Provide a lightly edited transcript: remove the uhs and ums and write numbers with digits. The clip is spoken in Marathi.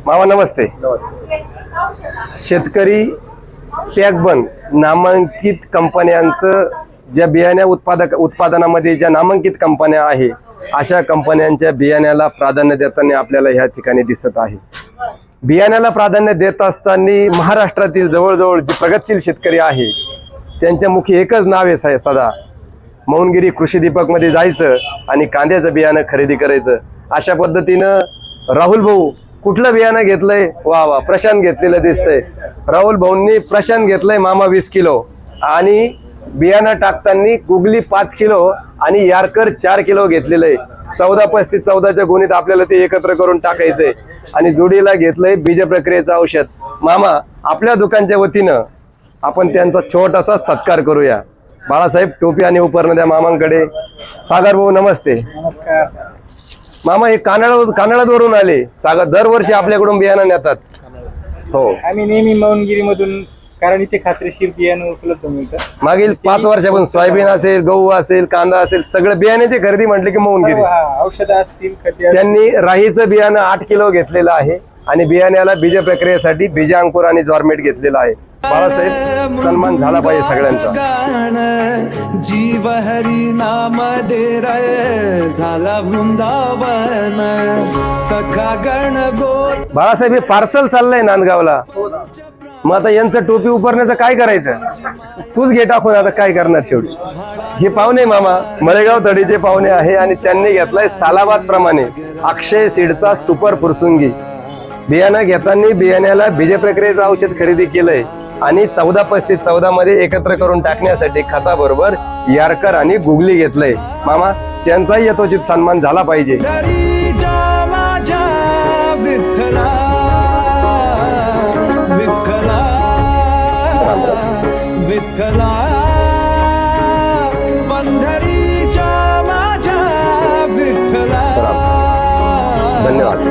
मामा नमस्ते. शेतकरी टॅग बन नामांकित कंपन्यांचं ज्या बियाण्या उत्पादनामध्ये ज्या नामांकित कंपन्या आहे अशा कंपन्यांच्या बियाण्याला प्राधान्य देताना आपल्याला ह्या ठिकाणी दिसत आहे. बियाण्याला प्राधान्य देत असताना महाराष्ट्रातील जवळजवळ जे प्रगतशील शेतकरी आहे त्यांच्या मुखी एकच नाव आहे सदा, मौनगिरी कृषी दीपक मध्ये जायचं आणि कांद्याचं बियाणं खरेदी करायचं. अशा पद्धतीनं राहुल भाऊ कुठलं बियाणं घेतलंय? वा वा, प्रशांत घेतलेलं दिसतंय. राहुल भाऊंनी प्रशांत घेतलंय मामा 20 किलो आणि बियाणं टाकताना गुगली 5 किलो आणि यारकर 4 किलो घेतलेलं आहे. 14-35 14च्या गुणीत आपल्याला ते एकत्र करून टाकायचंय आणि जोडीला घेतलंय बीज प्रक्रियेचं औषध. मामा, आपल्या दुकानच्या वतीनं आपण त्यांचा छोटासा सत्कार करूया. बाळासाहेब टोपी आणि उपरणं द्या मामांकडे. सागर भाऊ नमस्ते. नमस्कार मामा, हे कानाळावरून आले. सागर दरवर्षी आपल्याकडून बियाणं नेतात. हो, आम्ही नेहमी मौनगिरी मधून, कारण इथे खात्रीशीर बियाणं उपलब्ध मिळतं. मागील 5 वर्षापासून सोयाबीन असेल, गहू असेल, कांदा असेल, सगळं बियाण्याची खरेदी म्हटली की मौनगिरी. औषधं असतील, खते त्यांनी राहीचं बियाणं 8 किलो घेतलेलं आहे आणि बियाण्याला बीज प्रक्रियेसाठी बीज अंकुर आणि जॉर्मेट घेतलेलं आहे. बाळासाहेब, सन्मान झाला पाहिजे सगळ्यांचा. जीव हरी नाम दे रे झाला वृंदावन सखा गण गो. बाळासाहेब, हे पार्सल चाललंय नांदगावला. मग आता यांचं टोपी उपरण्याचं काय करायचं? तूच घे टाकून. आता काय करणार शेवटी? हे पाहुणे मामा मळेगाव तडीचे पाहुणे आहे आणि त्यांनी घेतलाय सालाबाद प्रमाणे अक्षय सीडचा सुपर फुरसुंगी. बियाणं घेताना बियाण्याला बीज प्रक्रियेचं औषध खरेदी केलंय आणि 14-35 14 मध्ये एकत्र करून टाकण्यासाठी खताबरोबर यारकर आणि गुगली घेतलंय. मामा, त्यांचाही यथोचित सन्मान झाला पाहिजे. धन्यवाद.